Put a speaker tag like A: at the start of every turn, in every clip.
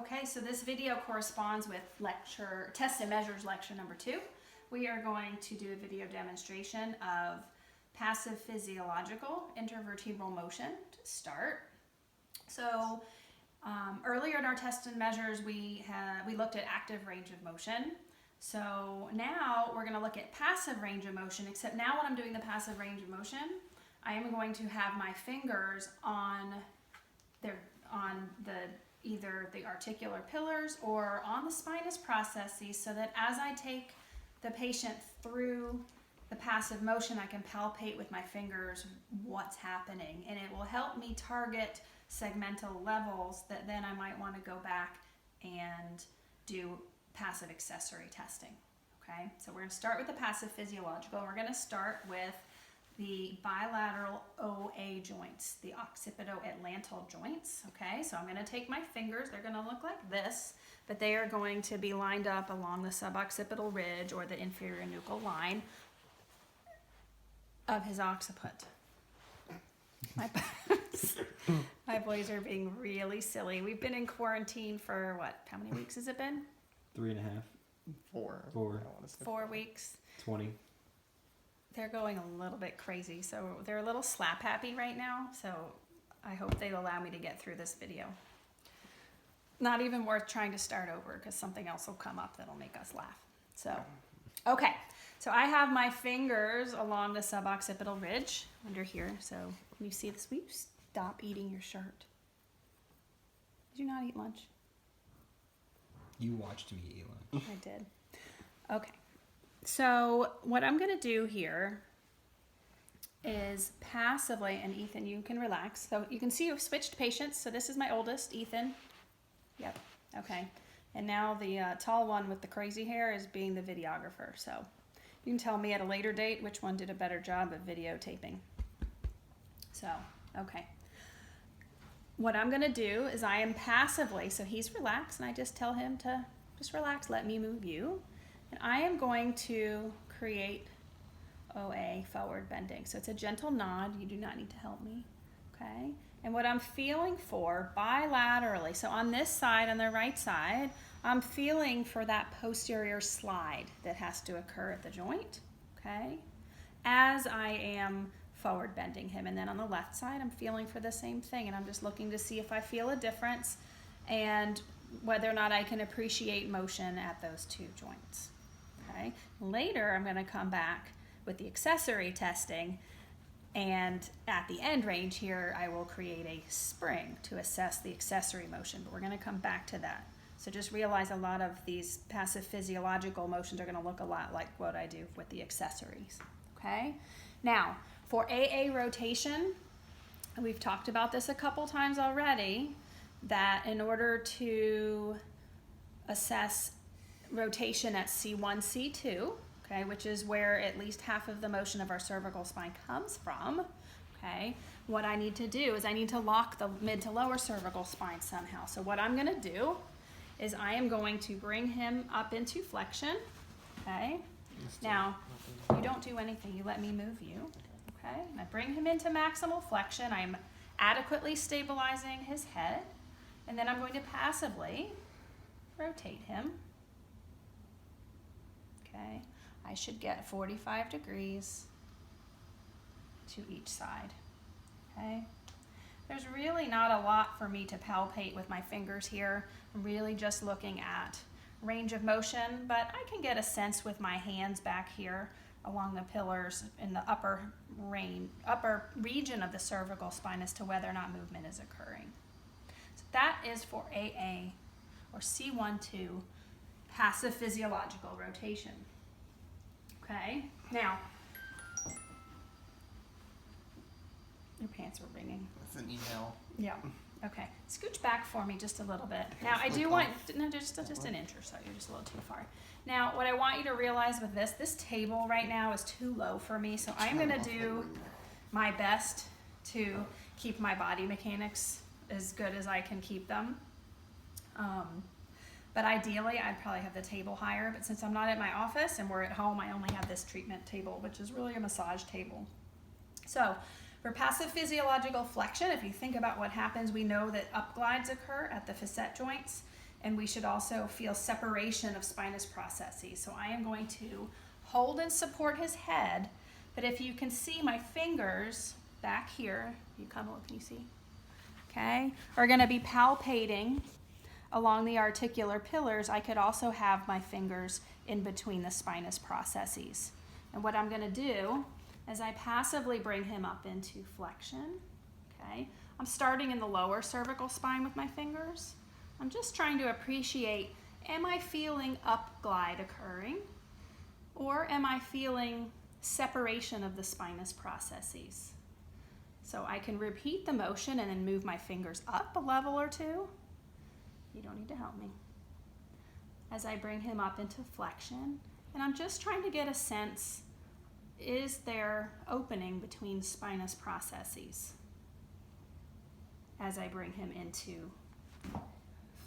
A: Okay, so this video corresponds with Test and Measures lecture number 2. We are going to do a video demonstration of passive physiological intervertebral motion to start. So earlier in our test and measures, we looked at active range of motion. So now we're going to look at passive range of motion, except now when I'm doing the passive range of motion, I am going to have my fingers on either the articular pillars or on the spinous processes, so that as I take the patient through the passive motion, I can palpate with my fingers what's happening, and it will help me target segmental levels that then I might want to go back and do passive accessory testing. Okay, so we're going to start with the passive physiological, and we're going to start with the bilateral OA joints, the occipito-atlantal joints. Okay, so I'm going to take my fingers, they're going to look like this, but they are going to be lined up along the suboccipital ridge or the inferior nuchal line of his occiput. My boys are being really silly. We've been in quarantine for what? How many weeks has it been?
B: 3.5.
C: 4.
A: 4 weeks.
B: 20.
A: They're going a little bit crazy, so they're a little slap happy right now, so I hope they allow me to get through this video. Not even worth trying to start over, because something else will come up that'll make us laugh. So, okay, so I have my fingers along the suboccipital ridge under here. So when you see this, will you stop eating your shirt? Did you not eat lunch?
B: You watched me eat lunch.
A: I did. Okay. So what I'm going to do here is passively, and Ethan, you can relax. So you can see we've switched patients. So this is my oldest, Ethan. Yep. Okay. And now the tall one with the crazy hair is being the videographer. So you can tell me at a later date which one did a better job of videotaping. So, okay. What I'm going to do is I am passively, so he's relaxed, and I just tell him to just relax, let me move you. And I am going to create OA forward bending. So it's a gentle nod. You do not need to help me. Okay. And what I'm feeling for bilaterally, so on this side, on the right side, I'm feeling for that posterior slide that has to occur at the joint. Okay. As I am forward bending him. And then on the left side, I'm feeling for the same thing. And I'm just looking to see if I feel a difference and whether or not I can appreciate motion at those two joints. Okay. Later, I'm going to come back with the accessory testing, and at the end range here, I will create a spring to assess the accessory motion, but we're going to come back to that. So just realize a lot of these passive physiological motions are going to look a lot like what I do with the accessories. Okay. Now, for AA rotation, we've talked about this a couple times already, that in order to assess rotation at C1, C2, okay, which is where at least half of the motion of our cervical spine comes from, okay, what I need to do is I need to lock the mid to lower cervical spine somehow. So what I'm going to do is I am going to bring him up into flexion, okay. Now, you don't do anything, you let me move you, okay. And I bring him into maximal flexion. I'm adequately stabilizing his head, and then I'm going to passively rotate him. Okay, I should get 45 degrees to each side. Okay, there's really not a lot for me to palpate with my fingers here. I'm really just looking at range of motion, but I can get a sense with my hands back here along the pillars in the upper region of the cervical spine as to whether or not movement is occurring. So that is for AA or C1-2 passive physiological rotation. Okay, now, your pants were ringing.
C: That's an email.
A: Yeah, okay. Scooch back for me just a little bit. Now, I do want, no, just an inch or so, you're just a little too far. Now, what I want you to realize with this table right now is too low for me, so I'm going to do my best to keep my body mechanics as good as I can keep them. But ideally, I'd probably have the table higher, but since I'm not at my office and we're at home, I only have this treatment table, which is really a massage table. So for passive physiological flexion, if you think about what happens, we know that upglides occur at the facet joints, And we should also feel separation of spinous processes. So I am going to hold and support his head, but if you can see my fingers back here, you come look, can you see? Okay, are gonna be palpating along the articular pillars. I could also have my fingers in between the spinous processes. And what I'm gonna do is I passively bring him up into flexion, okay? I'm starting in the lower cervical spine with my fingers. I'm just trying to appreciate, am I feeling up glide occurring? Or am I feeling separation of the spinous processes? So I can repeat the motion and then move my fingers up a level or two. You don't need to help me. As I bring him up into flexion, and I'm just trying to get a sense, is there opening between spinous processes as I bring him into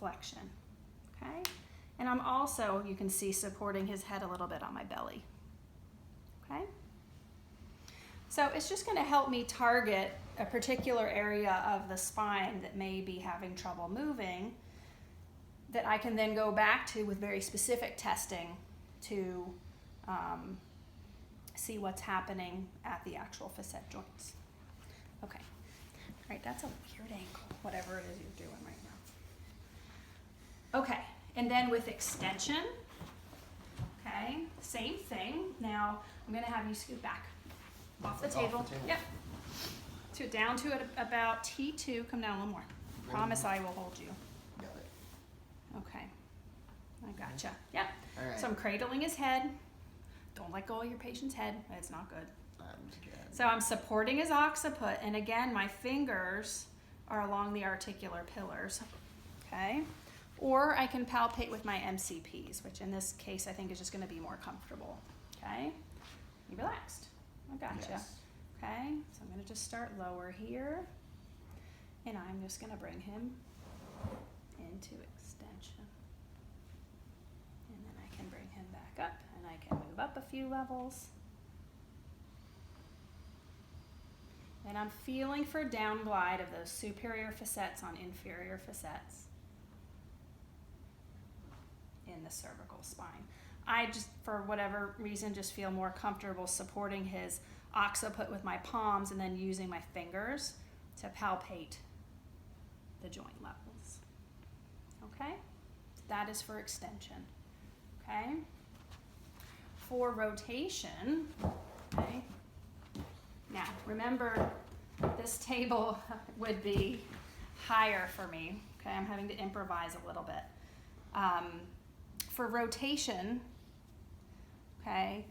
A: flexion, okay? And I'm also, you can see, supporting his head a little bit on my belly, okay? So it's just gonna help me target a particular area of the spine that may be having trouble moving, that I can then go back to with very specific testing to see what's happening at the actual facet joints. Okay, all right, that's a weird angle, whatever it is you're doing right now. Okay, and then with extension, okay, same thing. Now I'm gonna have you scoot back off the table. Yep. To down to about T2, come down a little more. Promise I will hold you.
C: Got it.
A: Okay, I gotcha. Yep.
C: All right.
A: So I'm cradling his head. Don't let go of your patient's head. It's not good.
C: I'm scared.
A: So I'm supporting his occiput, and again, my fingers are along the articular pillars, okay? Or I can palpate with my MCPs, which in this case I think is just gonna be more comfortable, okay? You relaxed. I gotcha.
C: Yes.
A: Okay, so I'm gonna just start lower here, and I'm just gonna bring him into extension. And then I can bring him back up, and I can move up a few levels. And I'm feeling for down glide of those superior facets on inferior facets in the cervical spine. I just, for whatever reason, just feel more comfortable supporting his occiput with my palms and then using my fingers to palpate the joint levels. Okay? That is for extension. Okay? For rotation, okay? Now, remember, this table would be higher for me. Okay, I'm having to improvise a little bit. For rotation, okay,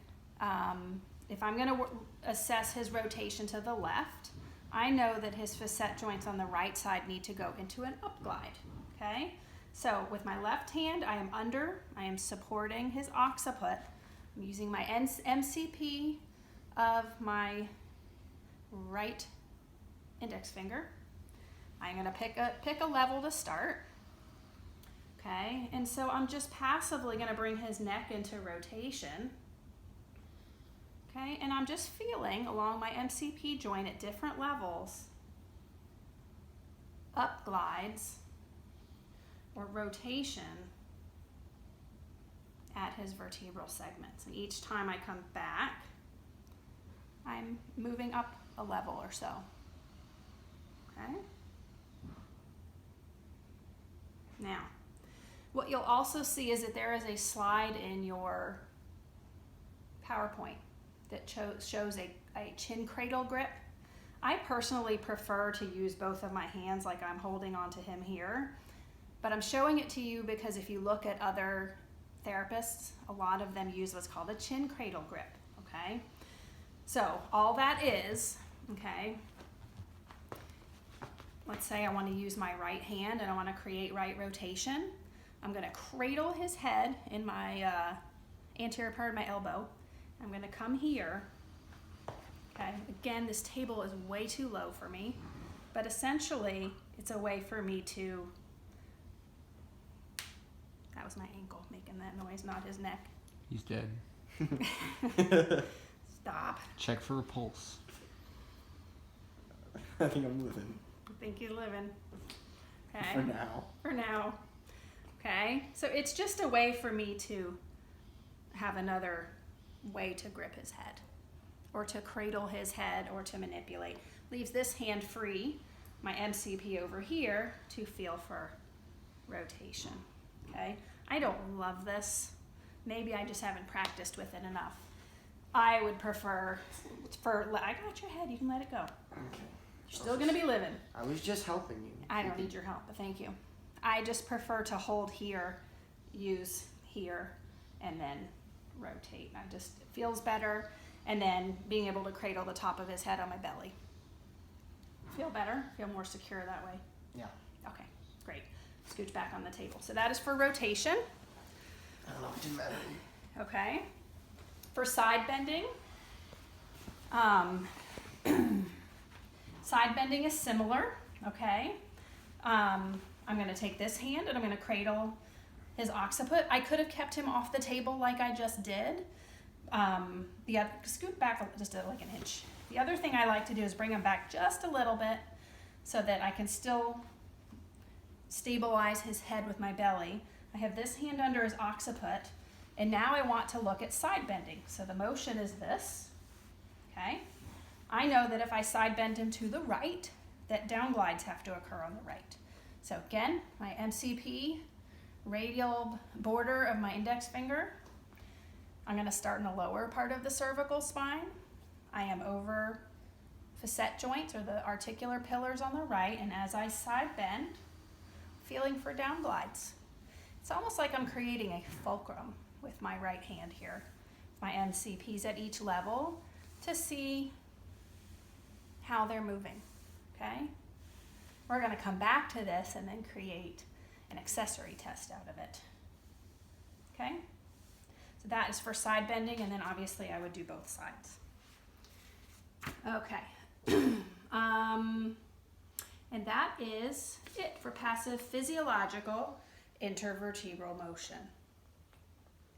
A: if I'm going to assess his rotation to the left, I know that his facet joints on the right side need to go into an up glide, okay? So with my left hand, I am supporting his occiput. I'm using my MCP of my right index finger. I'm going to pick a level to start. Okay, and so I'm just passively going to bring his neck into rotation. Okay, and I'm just feeling along my MCP joint at different levels, up glides or rotation at his vertebral segments. And each time I come back, I'm moving up a level or so. Okay? Now, what you'll also see is that there is a slide in your PowerPoint that shows a chin cradle grip. I personally prefer to use both of my hands like I'm holding onto him here, but I'm showing it to you because if you look at other therapists, a lot of them use what's called a chin cradle grip, okay? So all that is, okay, let's say I want to use my right hand and I want to create right rotation. I'm going to cradle his head in my anterior part of my elbow. I'm going to come here. Okay, again, this table is way too low for me, but essentially it's a way for me to, that was my ankle making that noise, not his neck.
B: He's dead.
A: Stop.
B: Check for a pulse.
C: I think I'm living.
A: I think he's living. Okay.
C: For now.
A: For now. Okay, so it's just a way for me to have another way to grip his head or to cradle his head or to manipulate. Leaves this hand free, my MCP over here, to feel for rotation. Okay, I don't love this. Maybe I just haven't practiced with it enough. I would prefer I got your head, you can let it go.
C: Okay.
A: You're still gonna be living.
C: I was just helping you.
A: I don't need your help, but thank you. I just prefer to hold here, use here, and then rotate. It feels better. And then being able to cradle the top of his head on my belly. Feel better? Feel more secure that way?
C: Yeah.
A: Okay, great. Scooch back on the table. So that is for rotation.
C: I don't know if it didn't matter.
A: Okay. For side bending, side bending is similar. Okay. I'm going to take this hand and I'm going to cradle his occiput. I could have kept him off the table like I just did. Scoot back just like an inch. The other thing I like to do is bring him back just a little bit so that I can still stabilize his head with my belly. I have this hand under his occiput, and now I want to look at side bending. So the motion is this, okay? I know that if I side bend him to the right, that down glides have to occur on the right. So again, my MCP, radial border of my index finger. I'm going to start in the lower part of the cervical spine. I am over facet joints or the articular pillars on the right, and as I side bend, feeling for down glides. It's almost like I'm creating a fulcrum with my right hand here. My MCPs at each level to see how they're moving, okay? We're going to come back to this and then create an accessory test out of it, okay? So that is for side bending, and then obviously I would do both sides. Okay. And that is it for passive physiological intervertebral motion.